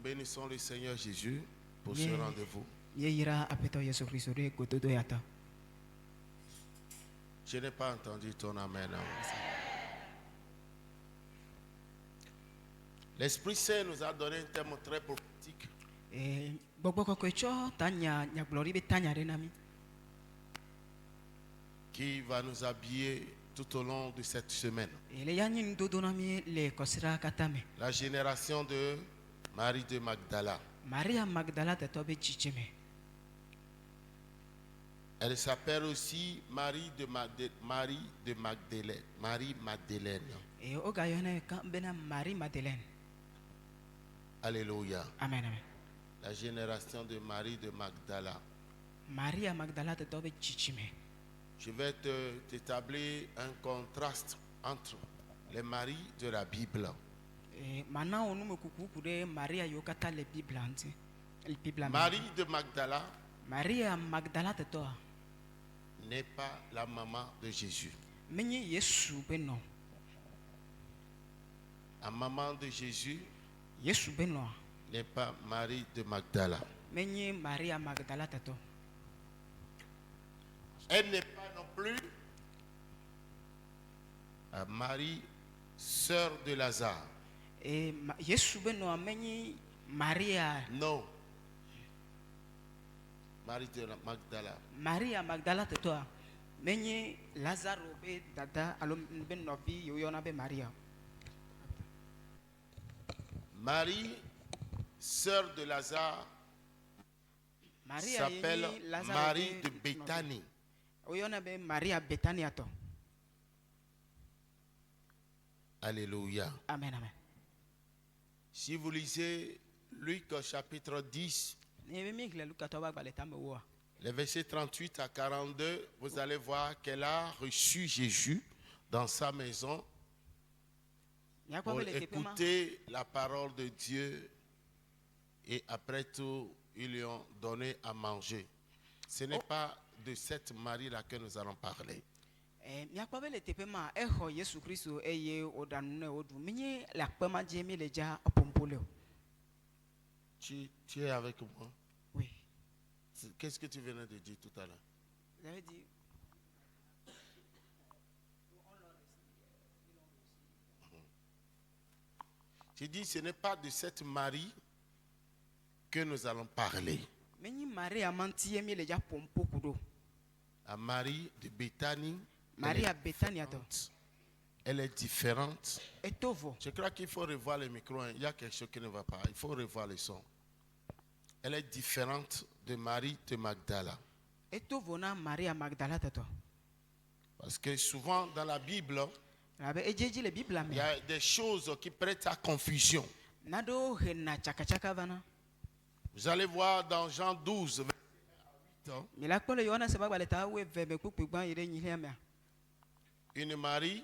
bénissons le Seigneur Jésus pour ce rendez-vous. Je n'ai pas entendu ton amen. L'Esprit Saint nous a donné un thème très prophétique qui va nous habiller tout au long de cette semaine. La génération de Marie de Magdala. Elle s'appelle aussi Marie de Magdalene. Marie Madeleine. Alléluia. Amen. La génération de Marie de Magdala. Je vais t'établir un contraste entre les maris de la Bible. Marie de Magdala n'est pas la maman de Jésus. La maman de Jésus n'est pas Marie de Magdala. Elle n'est pas non plus Marie, sœur de Lazare. Non. Marie de Magdala. Maria Magdala toi. Menye Lazaro be dada alom ben novi yoyona be Maria. Marie, sœur de Lazare, s'appelle Marie de Béthanie. Oyona be Maria Bethania to. Alléluia. Amen, amen. Si vous lisez Luc chapitre 10, les versets 38 à 42, vous allez voir qu'elle a reçu Jésus dans sa maison pour écouter la parole de Dieu et après tout, ils lui ont donné à manger. Ce n'est pas de cette Marie-là que nous allons parler. Tu es avec moi? Oui. Qu'est-ce que tu venais de dire tout à l'heure? J'avais dit. Tu dis ce n'est pas de cette Marie que nous allons parler. La Marie de Béthanie. Elle est différente. Je crois qu'il faut revoir le micro. Il y a quelque chose qui ne va pas. Il faut revoir le son. Elle est différente de Marie de Magdala. Parce que souvent dans la Bible, il y a des choses qui prêtent à confusion. Vous allez voir dans Jean 12, verset 8, une Marie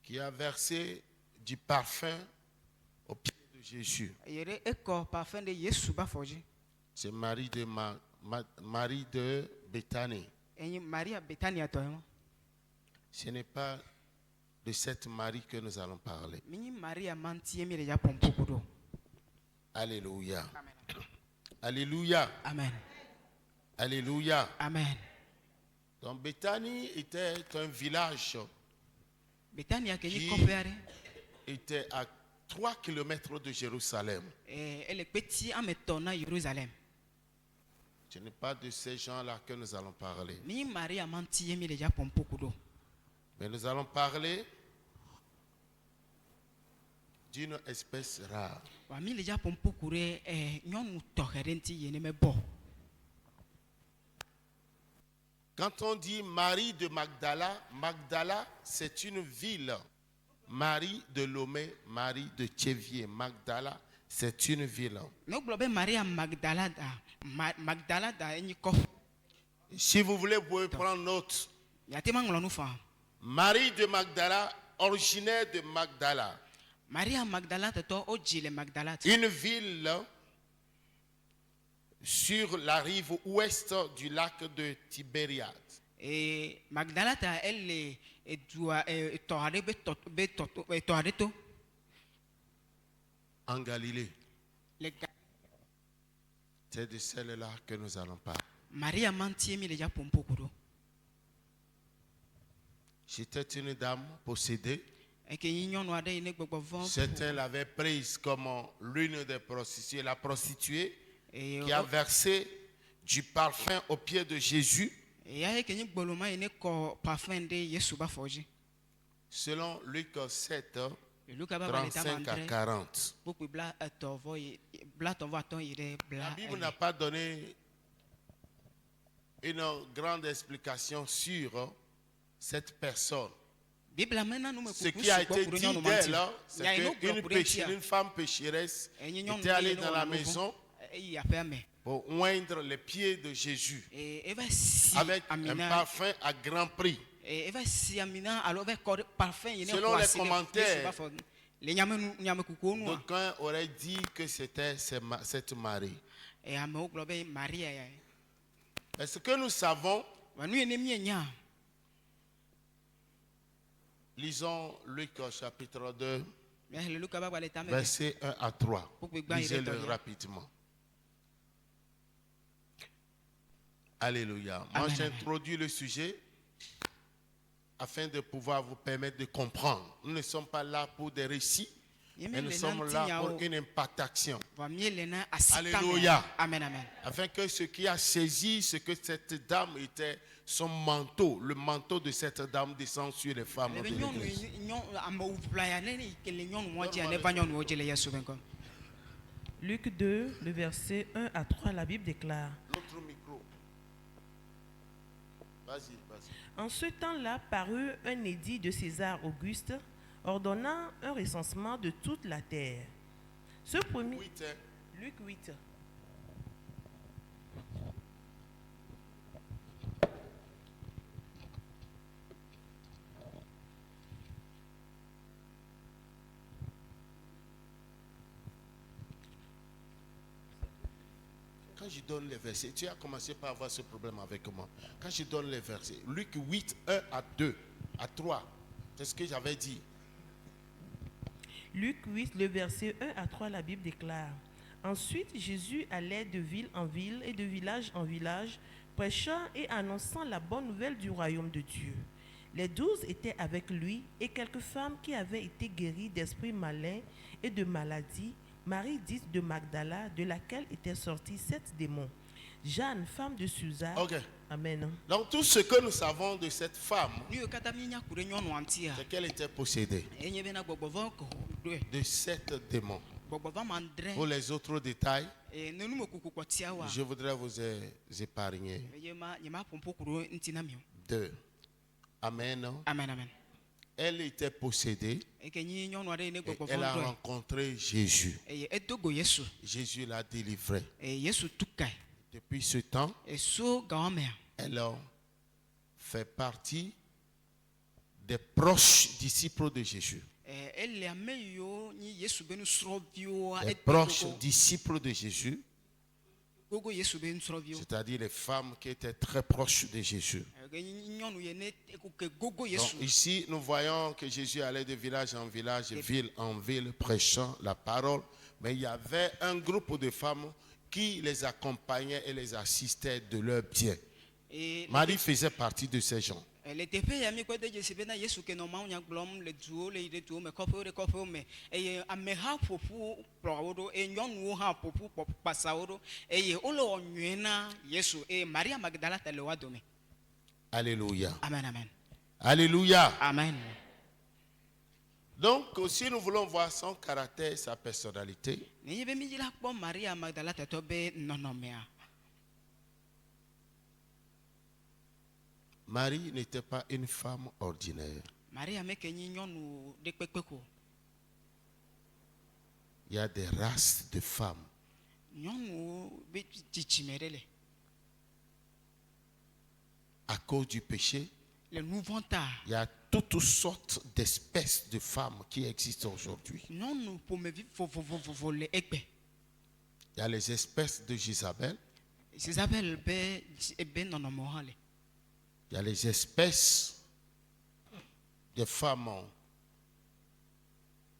qui a versé du parfum au pied de Jésus. C'est Marie de Béthanie. Ce n'est pas de cette Marie que nous allons parler. Alléluia. Alléluia. Amen. Alléluia. Amen. Donc Béthanie était un village qui était à 3 km de Jérusalem. Ce n'est pas de ces gens-là que nous allons parler. Mais nous allons parler d'une espèce rare. Quand on dit Marie de Magdala, Magdala c'est une ville. Marie de Lomé, Marie de Tchévier, Magdala c'est une ville. Si vous voulez, vous pouvez prendre note. Marie de Magdala, originaire de Magdala. Une ville sur la rive ouest du lac de Tibériade. en Galilée. le Ga- C'est de celle-là que nous allons parler. Maria mantie mi le ja pompokuro. C'était une dame possédée. Et que nyɔnu aɖe yi ne gbɔgbɔ vɔ. Certains l'avaient prise comme l'une des prostituées, la prostituée Et qui a versé du parfum aux pieds de Jésus. ya ke nyi gboloma yi ne kɔ parfum de Yesu ba fɔdzi. Selon Luc 7, Luka ba ba le 35 à 40. Kpokpi bla etɔ̃ yi bla tɔ̃ vɔ atɔ̃ yi ɖe La bla. Bible n'a pas donné une grande explication sur cette personne. Ce qui a été dit d'elle, c'est qu'une femme pécheresse était allée dans la maison pour oindre les pieds de Jésus avec un parfum à grand prix. Selon les commentaires, d'aucuns auraient dit que c'était cette Marie. Mais ce que nous savons, lisons Luc chapitre 2, versets 1 à 3. Lisez-le rapidement. Alléluia. Moi, j'introduis le sujet afin de pouvoir vous permettre de comprendre. Nous ne sommes pas là pour des récits, mais nous sommes là pour une impactation. Alléluia. Amen, amen. Afin que ce qui a saisi ce que cette dame était, son manteau, le manteau de cette dame descend sur les femmes de l'église. Luc 2, le verset 1 à 3, la Bible déclare. L'autre micro. Vas-y, vas-y. En ce temps-là parut un édit de César Auguste ordonnant un recensement de toute la terre. Ce premier... Luc 8. Quand je donne les versets, tu as commencé par avoir ce problème avec moi. Quand je donne les versets, Luc 8, 1 à 2, à 3, c'est ce que j'avais dit. Luc 8, le verset 1 à 3, la Bible déclare. Ensuite, Jésus allait de ville en ville et de village en village, prêchant et annonçant la bonne nouvelle du royaume de Dieu. Les 12 étaient avec lui et quelques femmes qui avaient été guéries d'esprits malins et de maladies. Marie dite de Magdala, de laquelle étaient sortis 7 démons. Jeanne, femme de Susa. Ok. Amen. Donc tout ce que nous savons de cette femme, c'est qu'elle était possédée de 7 démons. Pour les autres détails, je voudrais vous épargner 2. Amen. Amen, amen. Elle était possédée et elle a rencontré Jésus. Jésus l'a délivrée. Depuis ce temps, elle a fait partie des proches disciples de Jésus. Les proches disciples de Jésus, c'est-à-dire les femmes qui étaient très proches de Jésus. Donc, ici, nous voyons que Jésus allait de village en village, ville en ville, prêchant la parole. Mais il y avait un groupe de femmes qui les accompagnaient et les assistaient de leurs biens. Marie faisait partie de ces gens. Alléluia. Amen, amen. Alléluia. Amen. Donc, si nous voulons voir son caractère, sa personnalité, Marie n'était pas une femme ordinaire. Il y a des races de femmes. À cause du péché, il y a toutes sortes d'espèces de femmes qui existent aujourd'hui. Il y a les espèces de Jézabel. Il y a les espèces de femmes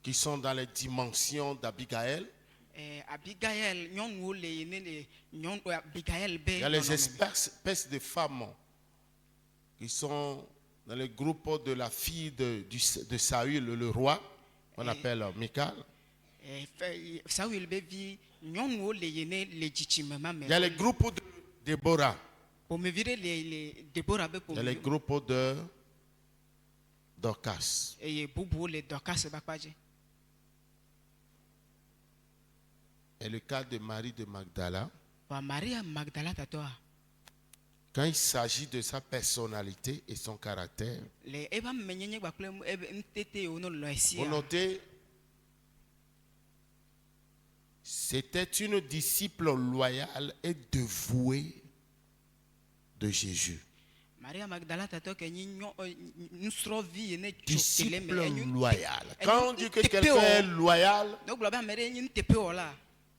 qui sont dans les dimensions d'Abigail. Abigail, il y a les espèces de femmes qui sont dans le groupe de la fille de Saül, le roi, qu'on appelle Michal. Il y a les groupes de Déborah. Il y a les groupes de Dorcas. Et le cas de Marie de Magdala, quand il s'agit de sa personnalité et son caractère, vous notez, c'était une disciple loyale et dévouée de Jésus. Disciple loyal. Quand on dit que quelqu'un est loyal,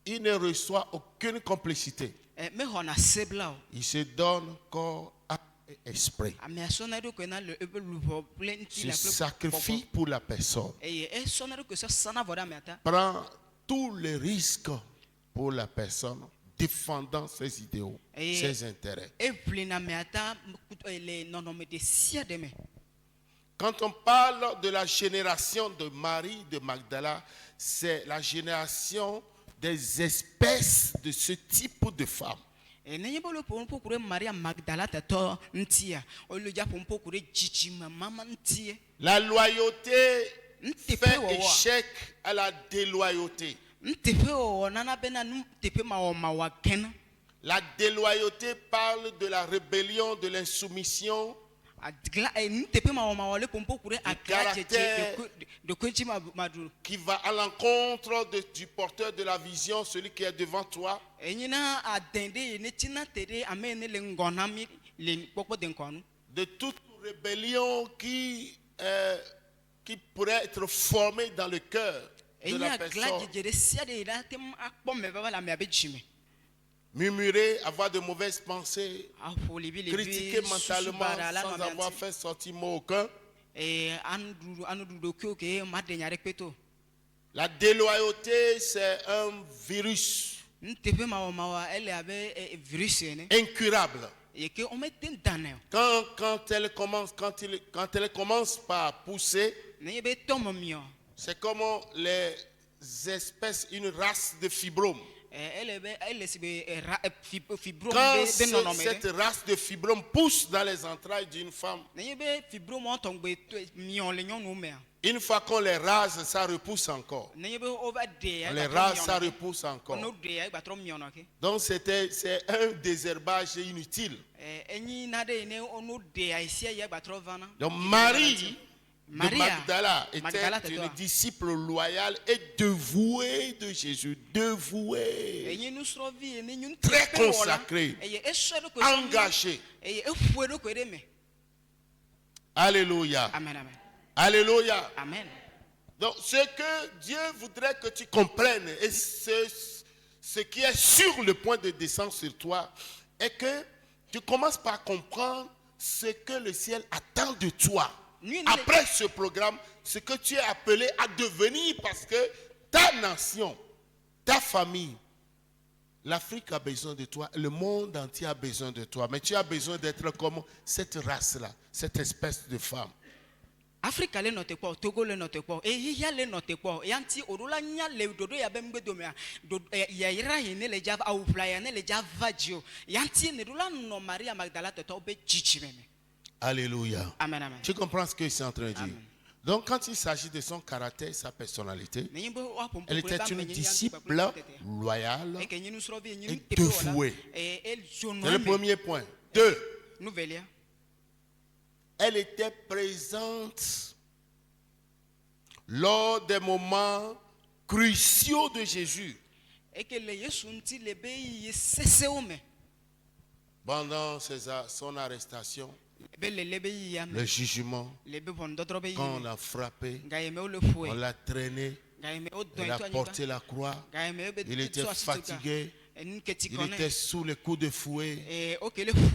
il ne reçoit aucune complicité. Il se donne corps, âme et esprit. Il se sacrifie pour la personne. Prend tous les risques pour la personne, défendant ses idéaux, ses intérêts. Quand on parle de la génération de Marie de Magdala, c'est la génération des espèces de ce type de femmes. La loyauté fait échec à la déloyauté. La déloyauté parle de la rébellion, de l'insoumission, du caractère qui va à l'encontre du porteur de la vision, celui qui est devant toi. De toute rébellion qui pourrait être formée dans le cœur de la personne. Murmurer, avoir de mauvaises pensées, critiquer mentalement sans avoir fait sortir mot aucun. La déloyauté, c'est un virus incurable. Quand elle commence par pousser, c'est comme les espèces, une race de fibromes. Quand cette race de fibromes pousse dans les entrailles d'une femme, une fois qu'on les rase, ça repousse encore. On les rase, ça repousse encore. Donc c'est un désherbage inutile. Donc Marie de Magdala était une disciple loyale et dévouée de Jésus. Dévouée. Très consacrée. Engagée. Alléluia. Amen. Alléluia. Amen. Donc ce que Dieu voudrait que tu comprennes, et ce qui est sur le point de descendre sur toi, est que tu commences par comprendre ce que le ciel attend de toi. Après ce programme, ce que tu es appelé à devenir, parce que ta nation, ta famille, l'Afrique a besoin de toi, le monde entier a besoin de toi. Mais tu as besoin d'être comme cette race-là, cette espèce de femme. Africa le note quoi, Togo le note quoi, et il y a le note quoi, et anti orula nya le dodo ya bembe domea, ya ira ne le java au flyer ne le java dio, yanti ne rula no Maria Magdala te tobe chichi meme. Alléluia. Amen, amen. Tu comprends ce que je suis en train de dire? Amen. Donc quand il s'agit de son caractère et sa personnalité, elle était une disciple loyale et dévouée. C'est le premier point. 2. Elle était présente lors des moments cruciaux de Jésus. Pendant son arrestation, le jugement, quand on l'a frappé, on l'a traîné, on l'a porté la croix, il était fatigué, il était sous les coups de fouet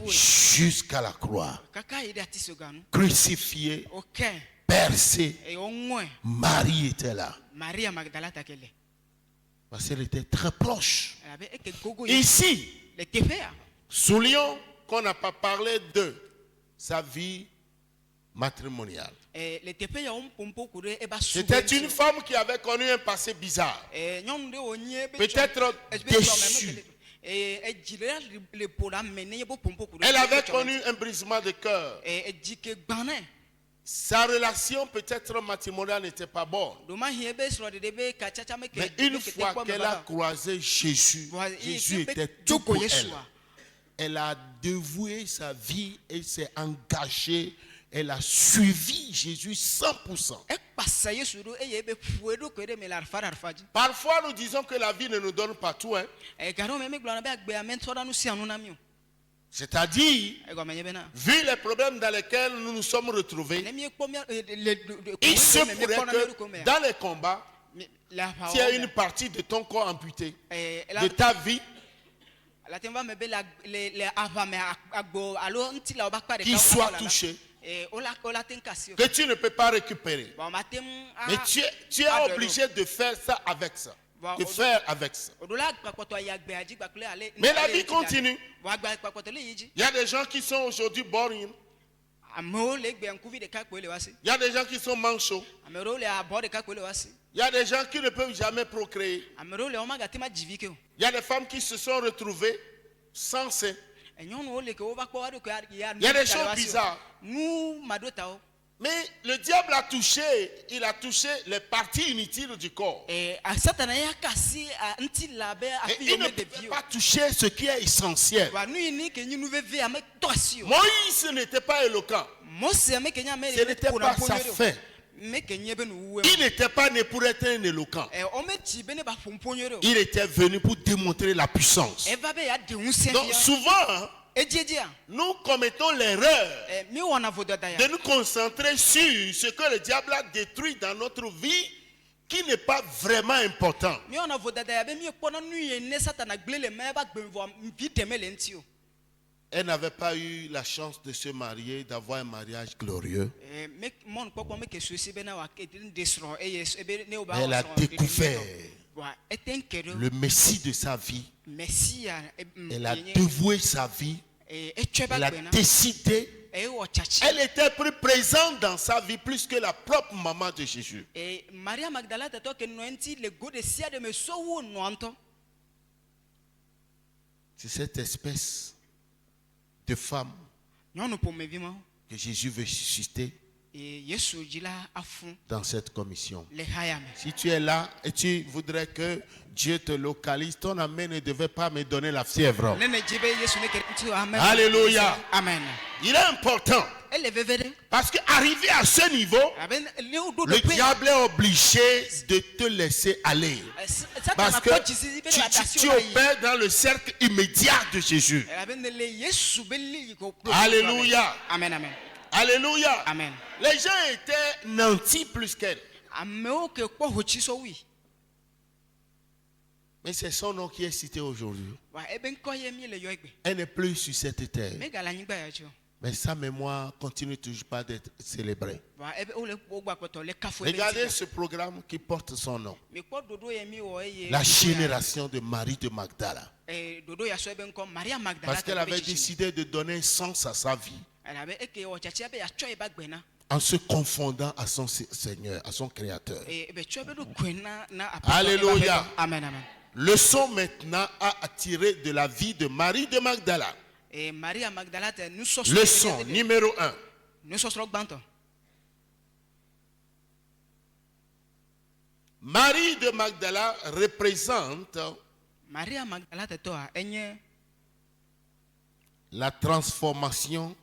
jusqu'à la croix, crucifié, bercé, e o ngwe Marie était là. Maria Magdala takele Parce qu'elle était très proche. abe eke gogo Ici, le tefea soulignons qu'on n'a pas parlé de sa vie matrimoniale. le tepe ya ompompo kure e ba C'était une femme qui avait connu un passé bizarre. nyɔnu de wonye be Peut-être déçue. Elle avait connu un brisement de cœur. Sa relation peut-être matrimoniale n'était pas bonne. Mais une fois qu'elle a croisé Jésus, Jésus était tout pour elle. Elle a dévoué sa vie et s'est engagée. Elle a suivi Jésus 100%. Parfois, nous disons que la vie ne nous donne pas tout. C'est-à-dire, vu les problèmes dans lesquels nous nous sommes retrouvés, il se pourrait que dans les combats, tu as une partie de ton corps amputée, de ta vie, qui soit touchée, que tu ne peux pas récupérer. Mais tu es obligé de faire ça avec ça. De faire avec ça. Mais la vie continue. Il y a des gens qui sont aujourd'hui boring. Il y a des gens qui sont manchots. Il y a des gens qui ne peuvent jamais procréer. Il y a des femmes qui se sont retrouvées sans sein. Il y a des choses bizarres. Mais le diable a touché, il a touché les parties inutiles du corps. Et il ne peut pas toucher ce qui est essentiel. Moïse n'était pas éloquent. Ce n'était pas sa fin. Il n'était pas né pour être un éloquent. Il était venu pour démontrer la puissance. Donc souvent, nous commettons l'erreur de nous concentrer sur ce que le diable a détruit dans notre vie qui n'est pas vraiment important. Elle n'avait pas eu la chance de se marier, d'avoir un mariage glorieux. Elle a découvert le Messie de sa vie. Elle a dévoué sa vie. Elle a décidé. Elle était plus présente dans sa vie plus que la propre maman de Jésus. C'est cette espèce de femme que Jésus veut susciter dans cette commission. Si tu es là et tu voudrais que Dieu te localise, ton amen ne devait pas me donner la fièvre. Alléluia. Amen. Il est important. Parce qu'arrivé à ce niveau, le diable est obligé de te laisser aller. Parce que tu opères dans le cercle immédiat de Jésus. Alléluia. Amen, amen. Alléluia. Amen. Les gens étaient nantis plus qu'elle. Mais c'est son nom qui est cité aujourd'hui. Elle n'est plus sur cette terre. Mais sa mémoire continue toujours pas d'être célébrée. Regardez ce programme qui porte son nom. La génération de Marie de Magdala. Parce qu'elle avait décidé de donner sens à sa vie. En se confondant à son Seigneur, à son Créateur. Alléluia. Amen, amen. Leçon maintenant à attirer de la vie de Marie de Magdala. Leçon numéro 1. Marie de Magdala représente la transformation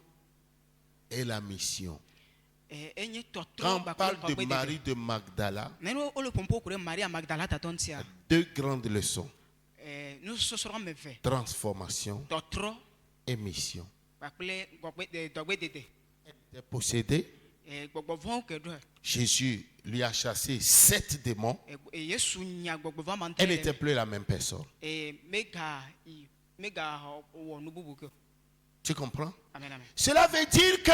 et la mission. Quand on parle de Marie de Magdala, il y a deux grandes leçons. Transformation et mission. Elle était possédée. Jésus lui a chassé 7 démons. Elle n'était plus la même personne. Tu comprends? Amen, amen. Cela veut dire que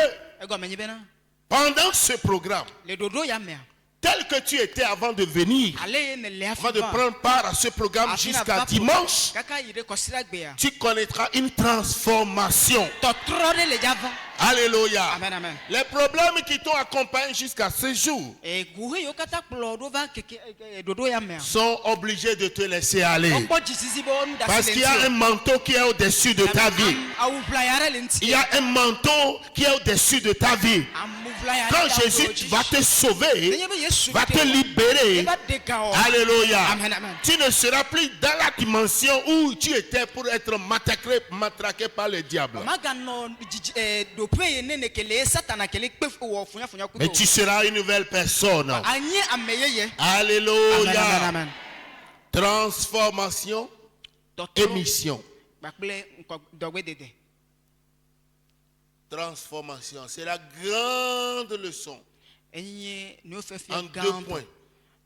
Pendant ce programme, le dodo ya mea tel que tu étais avant de venir, ale ne le avant de afiba prendre part à ce programme jusqu'à dimanche, kaka ire kosira gbe ya tu connaîtras une transformation. totro le java. Alléluia. Amen, amen. Les problèmes qui t'ont accompagné jusqu'à ce jour E guhe yo kata kplo va keke dodo ya mea sont obligés de te laisser aller. okpo jisisi bo nda Parce qu'il y a un manteau qui est au-dessus de ta vie. au flyare le nti Il y a un manteau qui est au-dessus de ta vie. Quand Jésus va te sauver, va te libérer, alléluia, Amen, amen. tu ne seras plus dans la dimension où tu étais pour être matraqué par le diable. magano do pe ne ne kele satana kele pe wo funya funya kuto Mais tu seras une nouvelle personne. anyi ameyeye. Alléluia. Amen, amen. Transformation et mission. Bakple nko dogwe dede. Transformation, c'est la grande leçon. Enyi no fe fi En 2 points.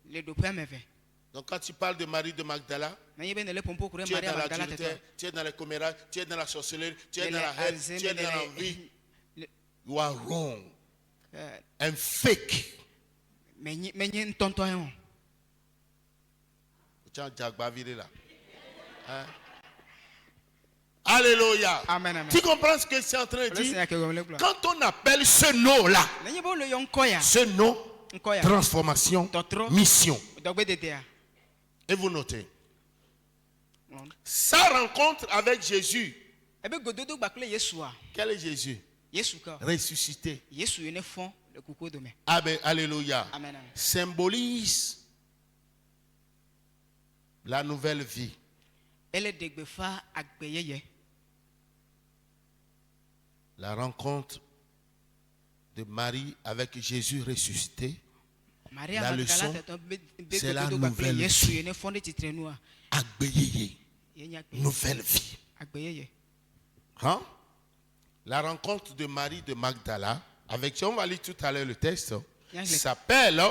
le do pe meve. Donc quand tu parles de Marie de Magdala, Na yebe ne le pompo kure tu es Maria dans la Magdala adultère, teto. tu es dans les commérages, tu es dans la sorcellerie, tu es Le- dans la haine, le- tu es le- dans le- l'envie. le- You are wrong. Un fake. Menyi ntonto yon. Tu as Jagba viré là. Hein? Alléluia. Amen, amen. Tu comprends ce que c'est en train de Le dire? Seigneur que vous le gloire. Quand on appelle ce nom-là, Na yebe le yon koya. ce nom, Nkoya. transformation, Totro. mission. Dogwe dede ya. Et vous notez. Sa rencontre avec Jésus. Ebe gododo bakle Yesu a. Quel est Jésus? Yesu ka. Ressuscité. Yesu yene fond le kuko de me. Amen. Alléluia. Amen, amen. Symbolise la nouvelle vie. Ele degbe fa agbeyeye. La rencontre de Marie avec Jésus ressuscité. Maria La Magdala leçon, teto be c'est la gododo bakle nouvelle Yesu vie. yene fond de titrenu a. Agbeyeye. Yenya Nouvelle vie. agbeyeye. Hein? La rencontre de Marie de Magdala avec, on va lire tout à l'heure le texte, s'appelle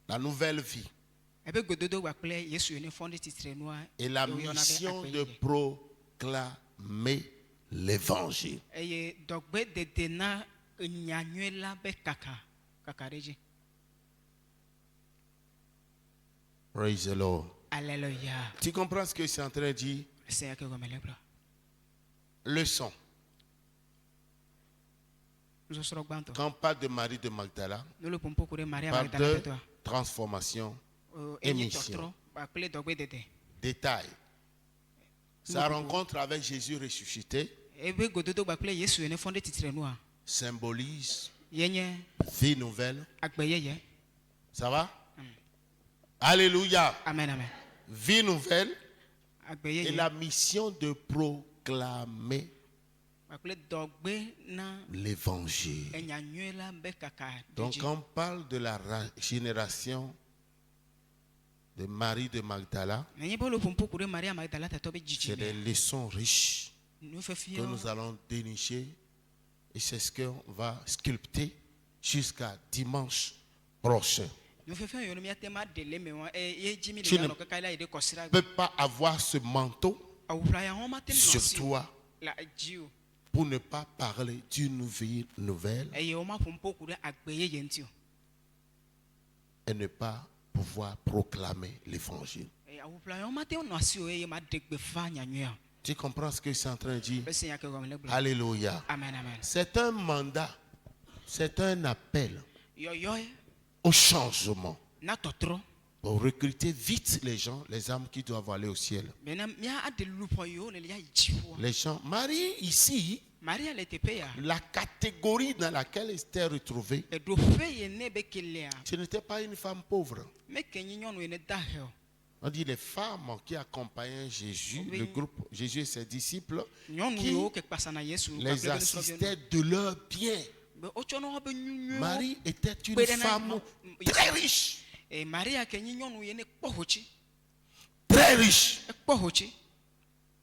la nouvelle vie. Ebe gododo bakle Yesu yene fond de titrenu a. Et la mission de proclamer l'évangile. Eye dogbe dede na nyanyue la be kaka reji. Praise the Lord. Alléluia. Tu comprends ce que c'est en train de dire? Le Seigneur que vous me le gloire. Leçon. Nous sommes gbanto. Quand on parle de Marie de Magdala, Nous le pompo kure Maria parle Magdala de teto. transformation, Enyi émission. totro bakle dogbe dede. Détail. Sa rencontre avec Jésus ressuscité Ebe gododo bakle Yesu yene fond de titrenu a. symbolise Yenye vie nouvelle. agbeyeye. Ça va? Alléluia. Amen, amen. Vie nouvelle et Agbeyeye. la mission de proclamer Bakle dogbe na l'évangile. nyanyue la be kaka. Donc reji. quand on parle de la génération de Marie de Magdala, Na yebe le pompo kure Maria Magdala teto be c'est jiji. des leçons riches Nous fait que fier. nous allons dénicher et c'est ce qu'on va sculpter jusqu'à dimanche prochain. Nous fait fier yono miatema dele me wa e jimi Tu le ne no kaka ila ide kosira. Tu ne peux pas avoir ce manteau Awufla ya homa tem sur no toi la jiu. pour ne pas parler d'une vie nouvelle Eye homa pompo kure agbeyeye ntio. et ne pas pouvoir proclamer l'évangile. E awufla ya homa tem no asio e ma degbe fa nyanyue a. Tu comprends ce que c'est en train de dire? Le Seigneur que vous me le gloire. Alléluia. Amen, amen. C'est un mandat, c'est un appel Yo yo au changement na totro. pour recruter vite les gens, les âmes qui doivent aller au ciel. Mena mia ade lupo yo le ya jiwo. Les gens, Marie, ici, Maria le tepe ya. la catégorie dans laquelle elle s'était retrouvée, E do fe ye ne be kelea. ce n'était pas une femme pauvre. Me kenyi nyonu ne dahel. On dit les femmes qui accompagnaient Jésus, le groupe Jésus et ses disciples, Nyonu qui yo ke pasana Yesu les assistaient de leurs biens. Be ochono ha be nyunyu. Marie était une femme très riche. E Maria kenyi nyonu ye ne kpohochi. Très riche. E kpohochi.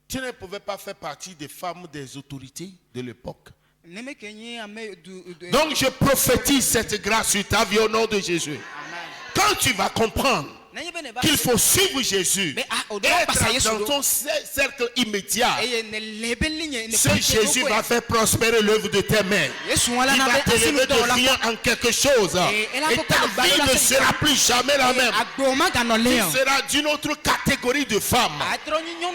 Tu ne pouvais pas faire partie des femmes des autorités de l'époque. Ne me kenyi ame du. Donc je prophétise cette grâce sur ta vie au nom de Jésus. Amen. Quand tu vas comprendre qu'il faut suivre Jésus et être dans ton cercle immédiat. Ce Jésus va faire prospérer l'œuvre de tes mains. Il va t'élever de rien en quelque chose. Et ta vie ne sera plus jamais la même. Tu seras d'une autre catégorie de femmes.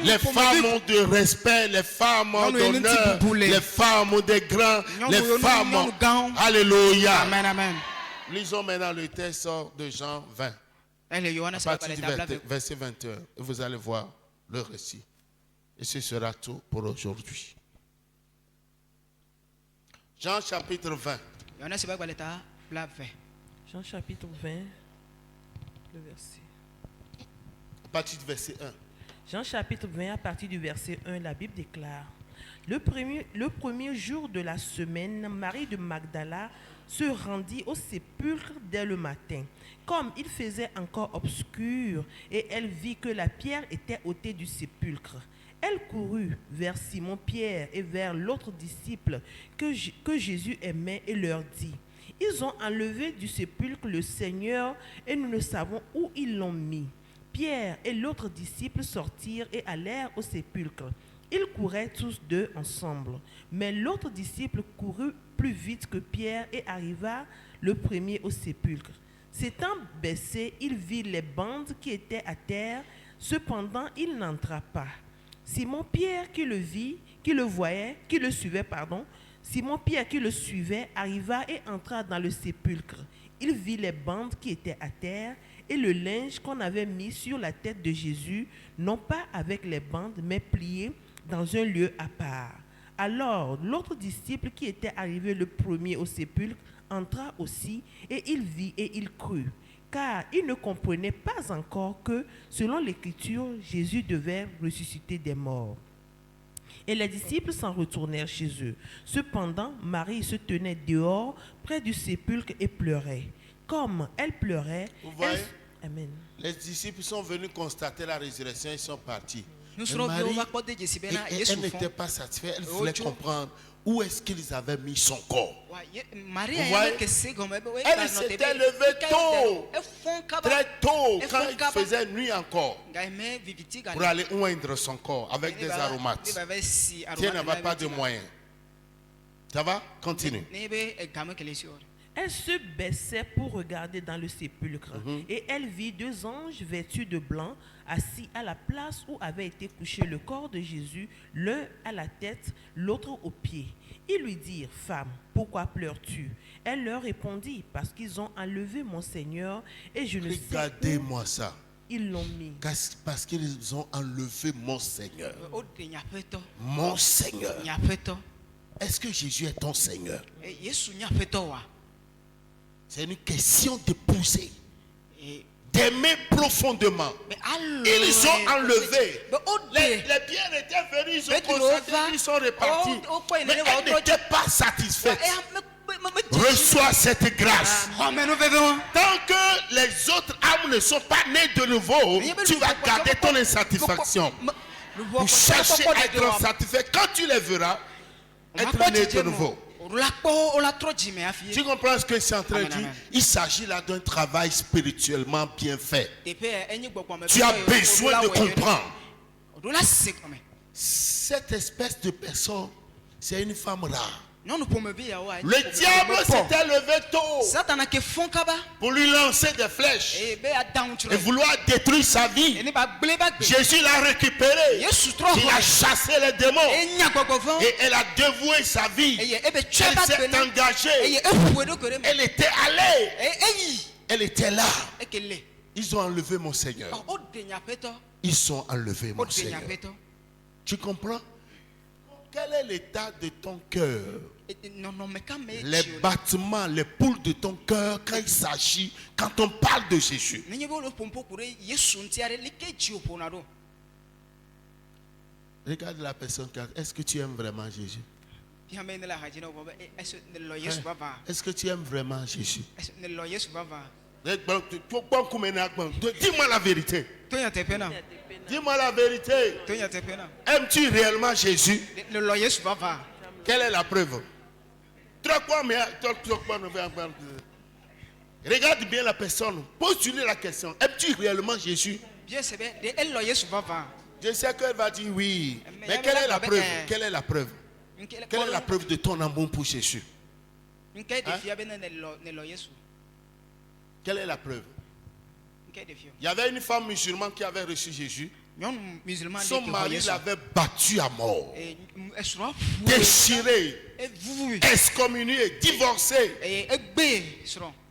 Les femmes ont de respect, les femmes d'honneur, les femmes des grands, les femmes. Alléluia. Amen, amen. Lisons maintenant le texte de Jean 20. À partir du verset 21. Vous allez voir le récit. Et ce sera tout pour aujourd'hui. Jean chapitre 20. Jean chapitre 20, le verset. À partir du verset 1. Jean chapitre 20, à partir du verset 1, la Bible déclare: le premier jour de la semaine, Marie de Magdala se rendit au sépulcre dès le matin, comme il faisait encore obscur, et elle vit que la pierre était ôtée du sépulcre. Elle courut vers Simon-Pierre et vers l'autre disciple que Jésus aimait et leur dit: ils ont enlevé du sépulcre le Seigneur et nous ne savons où ils l'ont mis. Pierre et l'autre disciple sortirent et allèrent au sépulcre. Ils couraient tous deux ensemble. Mais l'autre disciple courut plus vite que Pierre et arriva le premier au sépulcre. S'étant baissé, il vit les bandes qui étaient à terre. Cependant, il n'entra pas. Simon-Pierre qui le suivait, arriva et entra dans le sépulcre. Il vit les bandes qui étaient à terre et le linge qu'on avait mis sur la tête de Jésus, non pas avec les bandes, mais plié dans un lieu à part. Alors, l'autre disciple qui était arrivé le premier au sépulcre entra aussi, et il vit et il crut, car il ne comprenait pas encore que, selon l'Écriture, Jésus devait ressusciter des morts. Et les disciples s'en retournèrent chez eux. Cependant, Marie se tenait dehors, près du sépulcre, et pleurait. Comme elle pleurait, Amen. Les disciples sont venus constater la résurrection, ils sont partis. Marie, elle n'était pas satisfaite, elle voulait comprendre où est-ce qu'ils avaient mis son corps. Elle s'était levée tôt, très tôt, quand il faisait nuit encore, pour aller oindre son corps avec des aromates. Si elle n'avait pas de moyens. Ça va? Continue. Elle se baissait pour regarder dans le sépulcre, et elle vit deux anges vêtus de blanc, assis à la place où avait été couché le corps de Jésus, l'un à la tête, l'autre aux pieds. Ils lui dirent: femme, pourquoi pleures-tu? Elle leur répondit: parce qu'ils ont enlevé mon Seigneur, et je ne sais où Regardez-moi ça. Ils l'ont mis. Parce qu'ils ont enlevé mon Seigneur. Mon Seigneur. Est-ce que Jésus est ton Seigneur? C'est une question de pousser, d'aimer profondément. Ils ont enlevé. Les biens étaient venus, ils ont constaté, ils sont repartis. Mais elle n'était pas satisfaite. Reçois cette grâce. Tant que les autres âmes ne sont pas nées de nouveau, tu vas garder ton insatisfaction. Pour chercher à être satisfait, quand tu les verras, être né de nouveau. Tu comprends ce que c'est en train de dire? Il s'agit là d'un travail spirituellement bien fait. Tu as besoin de comprendre. Cette espèce de personne, c'est une femme rare. Le diable s'était levé tôt pour lui lancer des flèches et vouloir détruire sa vie. Jésus l'a récupéré. Il a chassé les démons et elle a dévoué sa vie. Elle s'est engagée. Elle était allée. Elle était là. Ils ont enlevé mon Seigneur. Ils ont enlevé mon Seigneur. Tu comprends? Quel est l'état de ton cœur? Les battements, les poules de ton cœur quand il s'agit, quand on parle de Jésus. Regarde la personne, est-ce que tu aimes vraiment Jésus? Est-ce que tu aimes vraiment Jésus? Dis-moi la vérité. Dis-moi la vérité. Aimes-tu réellement Jésus? Quelle est la preuve? Regarde bien la personne. Pose-lui la question. Aimes-tu réellement Jésus? Je sais qu'elle va dire oui. Mais quelle est la preuve? Quelle est la preuve? Quelle est la preuve de ton amour pour Jésus? Hein? Quelle est la preuve? Il y avait une femme musulmane qui avait reçu Jésus. Son mari l'avait battu à mort, déchiré, excommunié, divorcé,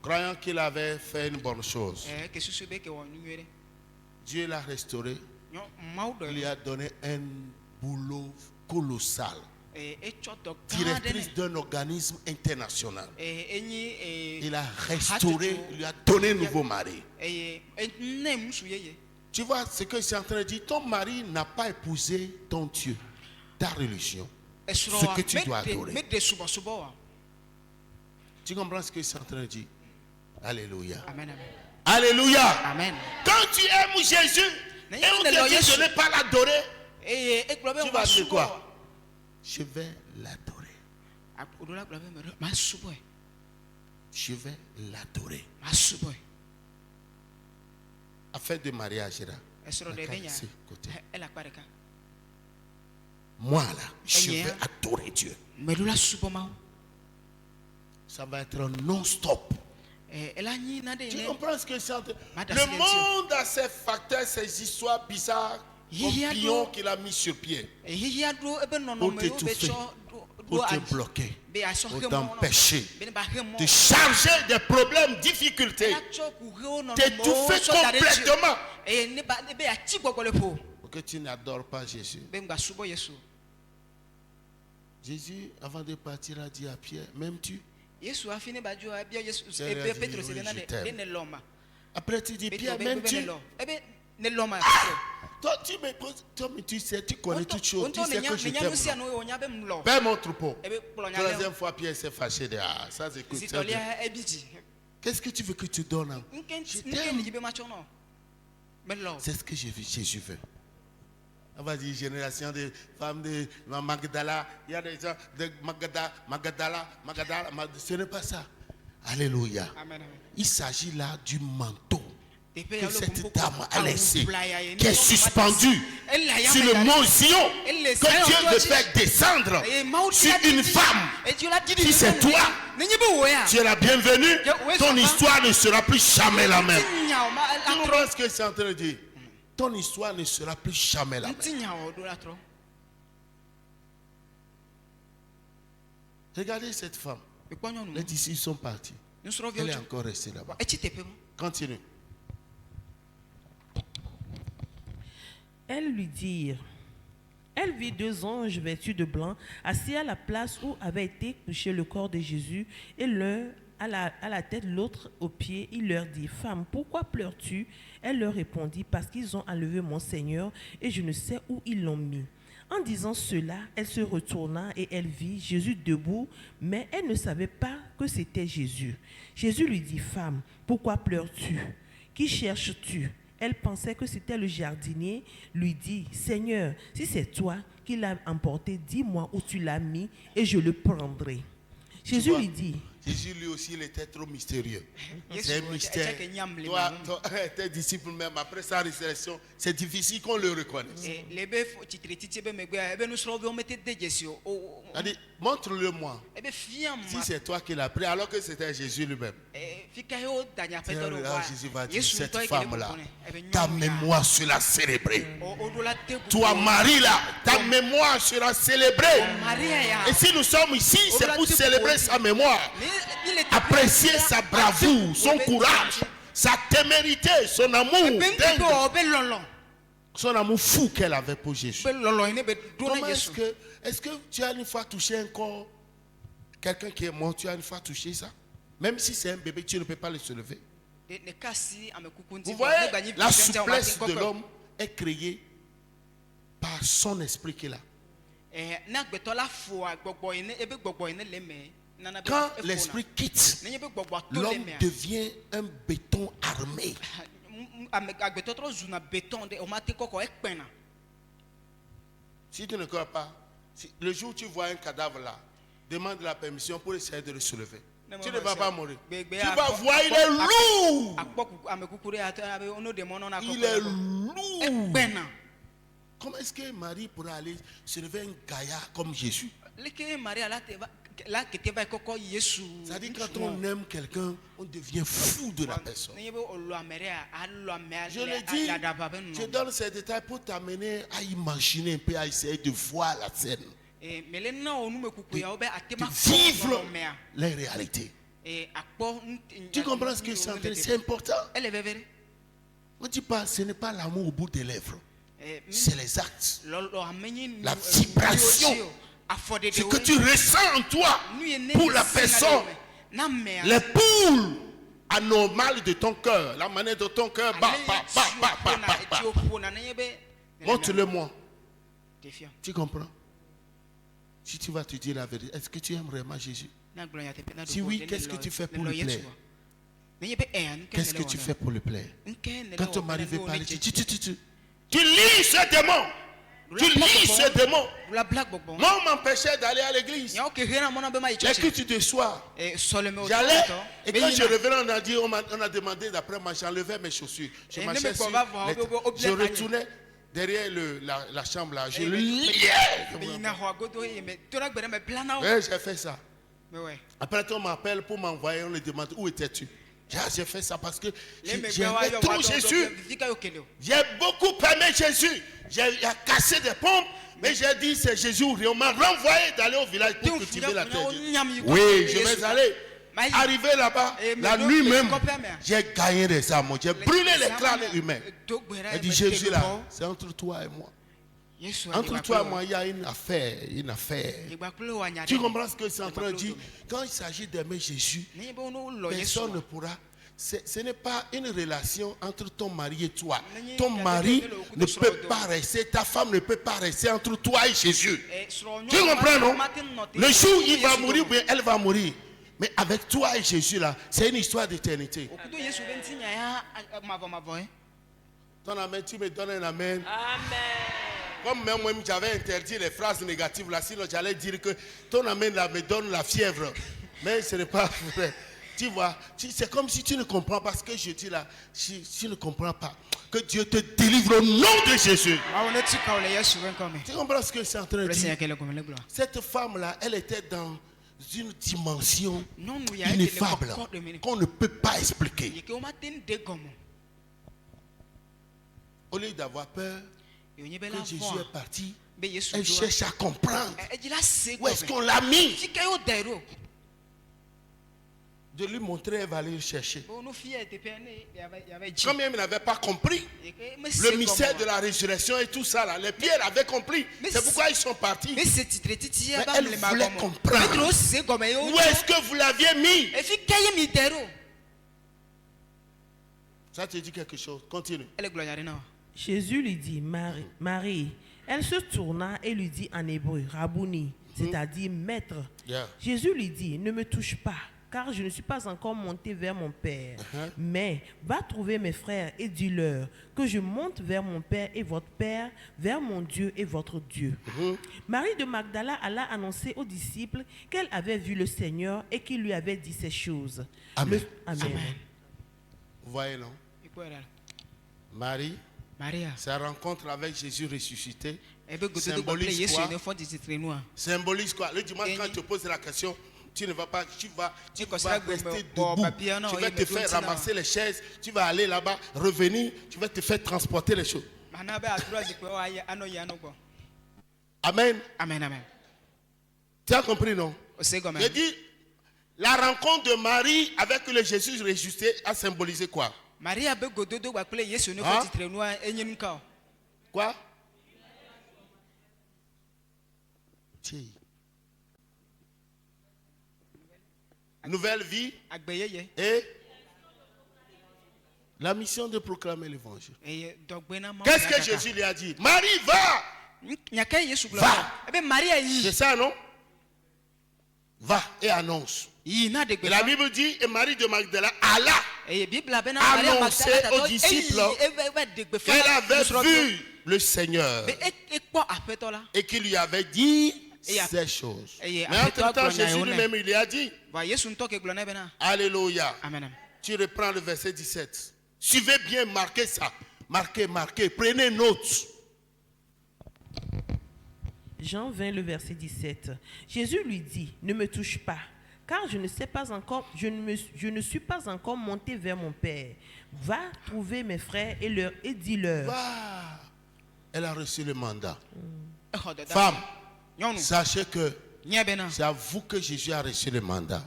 croyant qu'il avait fait une bonne chose. Dieu l'a restauré. Il lui a donné un boulot colossal. Directrice d'un organisme international. Il a restauré, il lui a donné un nouveau mari. Tu vois ce que je suis en train de dire? Ton mari n'a pas épousé ton Dieu, ta religion, ce que tu dois adorer. Tu comprends ce que je suis en train de dire? Alléluia. Amen, amen. Alléluia. Amen. Quand tu aimes Jésus et on te dit de ne pas l'adorer, tu vas dire quoi? Je vais l'adorer. Je vais l'adorer. Affaire de mariage là. Moi là, je vais adorer Dieu. Ça va être un non-stop. Tu comprends ce que c'est? Le monde a ses facteurs, ses histoires bizarres, pions qu'il a mis sur pied pour t'étouffer, pour te bloquer, pour t'empêcher de charger des problèmes, difficultés, t'étouffer complètement. Pour que tu n'adores pas Jésus. Jésus, avant de partir, a dit à Pierre, m'aimes-tu? Après tu dis, Pierre, m'aimes-tu? Toi, tu sais, tu connais toutes choses. Tu sais que je t'aime. Père mon troupeau. Troisième fois, Pierre s'est fâché de ça, c'est cool. Qu'est-ce que tu veux que tu donnes? Je t'aime. C'est ce que Jésus veut. On va dire génération de femmes de Magdala. Il y a des gens de Magdala. Ce n'est pas ça. Alléluia. Amen. Il s'agit là du manteau que cette dame a laissé, qui est suspendu sur le mont Sion, que Dieu veut faire descendre sur une femme. Si c'est toi, tu es la bienvenue. Ton histoire ne sera plus jamais la même. Tu comprends ce que c'est en train de dire? Ton histoire ne sera plus jamais la même. Regardez cette femme. Les disciples sont partis. Elle est encore restée là-bas. Continue. Elles lui dirent, elle vit 2 anges vêtus de blanc, assis à la place où avait été couché le corps de Jésus, et l'un à la tête, l'autre aux pieds. Il leur dit, femme, pourquoi pleures-tu? Elle leur répondit, parce qu'ils ont enlevé mon Seigneur, et je ne sais où ils l'ont mis. En disant cela, elle se retourna et elle vit Jésus debout, mais elle ne savait pas que c'était Jésus. Jésus lui dit, femme, pourquoi pleures-tu? Qui cherches-tu? Elle pensait que c'était le jardinier, lui dit, Seigneur, si c'est toi qui l'as emporté, dis-moi où tu l'as mis et je le prendrai. Jésus lui dit, Jésus lui aussi, il était trop mystérieux. C'est un mystère. Toi, tes disciples même, après sa résurrection, c'est difficile qu'on le reconnaisse. Montre-le-moi. Si c'est toi qui l'as pris, alors que c'était Jésus lui-même. Jésus va dire, cette femme-là, ta mémoire sera célébrée. Toi, Marie-là, ta mémoire sera célébrée. Et si nous sommes ici, c'est pour célébrer sa mémoire. Apprécier sa bravoure, son courage, sa témérité, son amour dingue, son amour fou qu'elle avait pour Jésus. Comment est-ce que tu as une fois touché un corps, quelqu'un qui est mort, tu as une fois touché ça? Même si c'est un bébé, tu ne peux pas le soulever. Vous voyez, la souplesse de l'homme est créée par son esprit qu'il a. Quand l'esprit quitte, l'homme devient un béton armé. Si tu ne crois pas, le jour où tu vois un cadavre là, demande la permission pour essayer de le soulever. Tu ne vas pas mourir. Tu vas voir, il est lourd. Il est lourd. Comment est-ce que Marie pourra aller se lever un gaillard comme Jésus? C'est-à-dire quand on aime quelqu'un, on devient fou de la personne. Je le dis, je donne ces détails pour t'amener à imaginer un peu, à essayer de voir la scène. De vivre les réalités. Tu comprends ce que c'est important? On ne dit pas, ce n'est pas l'amour au bout des lèvres. C'est les actes, la vibration, ce que tu ressens en toi pour la personne, les poules anormales de ton cœur, la manière de ton cœur bat. Montre-le-moi. Tu comprends? Si tu vas te dire la vérité, est-ce que tu aimes vraiment Jésus? Si oui, qu'est-ce que tu fais pour le plaire? Qu'est-ce que tu fais pour le plaire? Quand ton mari veut parler, tu lis ce démon. Tu lis ce démon. Moi, on m'empêchait d'aller à l'église. L'écriture de soir. J'allais, et quand je revenais, on a demandé d'après moi, j'enlevais mes chaussures. Je marchais sur je retournais derrière la chambre là. Je le liais. Oui, j'ai fait ça. Après, on m'appelle pour m'envoyer, on me demande où étais-tu? J'ai fait ça parce que j'aimais trop Jésus. J'ai beaucoup aimé Jésus. J'ai cassé des pompes, mais j'ai dit c'est Jésus. On m'a renvoyé d'aller au village pour cultiver la terre. Oui, je vais aller. Arrivé là-bas, la nuit même, j'ai gagné des âmes. J'ai brûlé les crânes humains. J'ai dit Jésus là, c'est entre toi et moi. Entre toi et moi, il y a une affaire. Tu comprends ce que c'est en train de dire? Quand il s'agit d'aimer Jésus, personne ne pourra. Ce n'est pas une relation entre ton mari et toi. Ton mari ne peut pas rester, ta femme ne peut pas rester entre toi et Jésus. Tu comprends, non? Le jour où il va mourir, bien elle va mourir. Mais avec toi et Jésus là, c'est une histoire d'éternité. Ton amen, tu me donnes un amen. Amen. Comme même moi, j'avais interdit les phrases négatives là, sinon j'allais dire que ton amen là me donne la fièvre. Mais ce n'est pas vrai. Tu vois, c'est comme si tu ne comprends pas ce que je dis là. Si tu ne comprends pas, que Dieu te délivre au nom de Jésus. Tu comprends ce que c'est en train de dire? Cette femme là, elle était dans une dimension ineffable qu'on ne peut pas expliquer. Au lieu d'avoir peur que Jésus est parti, elle cherche à comprendre où est-ce qu'on l'a mis. De lui montrer, elle va aller le chercher. Comme elle n'avait pas compris le mystère de la résurrection et tout ça, là, les pierres avaient compris. C'est pourquoi ils sont partis. Mais elle voulait comprendre. Où est-ce que vous l'aviez mis? Ça te dit quelque chose. Continue. Jésus lui dit, Marie. Elle se tourna et lui dit en hébreu, Rabouni, c'est-à-dire maître. Jésus lui dit, ne me touche pas, car je ne suis pas encore monté vers mon Père. Mais va trouver mes frères et dis-leur que je monte vers mon Père et votre Père, vers mon Dieu et votre Dieu. Marie de Magdala alla annoncer aux disciples qu'elle avait vu le Seigneur et qu'il lui avait dit ces choses. Amen. Amen. Vous voyez, non? Marie, sa rencontre avec Jésus ressuscité symbolise quoi? Symbolise quoi? Le dimanche, quand je te pose la question, tu ne vas pas, tu vas rester debout. Tu vas te faire ramasser les chaises, tu vas aller là-bas, revenir, tu vas te faire transporter les choses. Amen. Amen. Tu as compris, non? Je dis, la rencontre de Marie avec le Jésus ressuscité a symbolisé quoi? Marie a quoi? Nouvelle vie et la mission de proclamer l'évangile. Qu'est-ce que Jésus lui a dit? Marie, va! Va! C'est ça, non? Va et annonce. Et la Bible dit, et Marie de Magdala alla annoncer aux disciples qu'elle avait vu le Seigneur et qu'il lui avait dit ces choses. Et Mais entre-temps, Jésus lui-même, il a dit, Alléluia. Amen. Tu reprends le verset 17. Suivez bien, marquez ça. Marquez, prenez note. Jean 20, le verset 17. Jésus lui dit, ne me touche pas, car je ne suis pas encore monté vers mon Père. Va trouver mes frères et dis-leur. Va. Elle a reçu le mandat. Femme, sachez que c'est à vous que Jésus a reçu le mandat.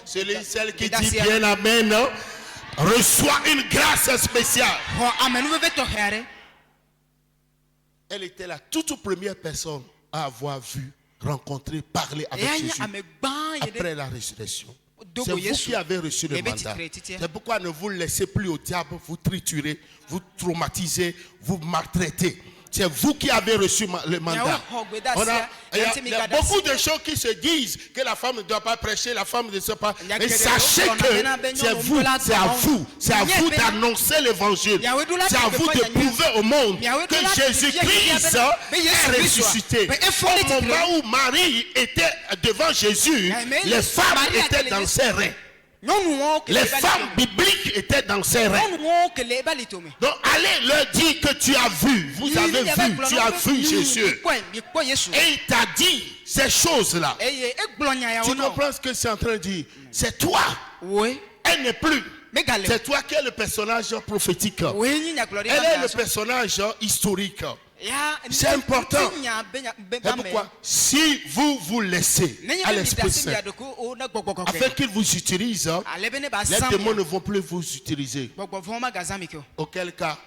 Celle qui dit bien amen, reçoit une grâce spéciale. Elle était la toute première personne à avoir vu, rencontré, parlé avec Jésus après la résurrection. C'est vous qui avez reçu le mandat. C'est pourquoi ne vous laissez plus au diable vous triturer, vous traumatiser, vous maltraiter. C'est vous qui avez reçu le mandat. Il y a beaucoup de gens qui se disent que la femme ne doit pas prêcher, la femme ne sait pas. Mais sachez que c'est à vous d'annoncer l'évangile. C'est à vous de prouver au monde que Jésus-Christ est ressuscité. Au moment où Marie était devant Jésus, les femmes étaient dans ses reins. Les femmes bibliques étaient dans ses reins. Donc allez leur dire que tu as vu, vous avez vu, tu as vu Jésus. Et il t'a dit ces choses-là. Tu comprends ce que c'est en train de dire? C'est toi. Elle n'est plus. C'est toi qui es le personnage prophétique. Elle est le personnage historique. C'est important. C'est pourquoi si vous vous laissez à l'Esprit Saint afin qu'il vous utilise, les démons ne vont plus vous utiliser. Auquel cas,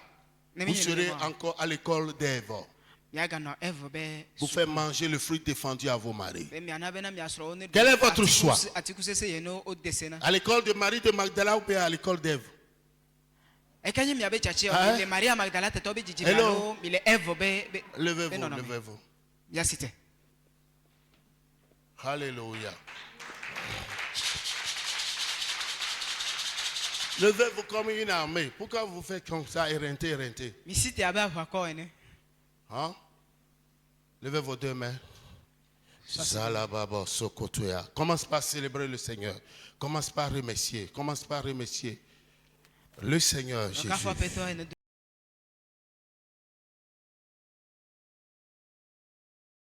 vous serez encore à l'école d'Ève. Vous faites manger le fruit défendu à vos maris. Quel est votre choix? À l'école de Marie de Magdala ou bien à l'école d'Ève? Levez-vous. Alléluia. Levez-vous comme une armée. Pourquoi vous faites comme ça, éreinter? Hein? Levez vos deux mains. Commence par célébrer le Seigneur. Commence par remercier. Le Seigneur Jésus.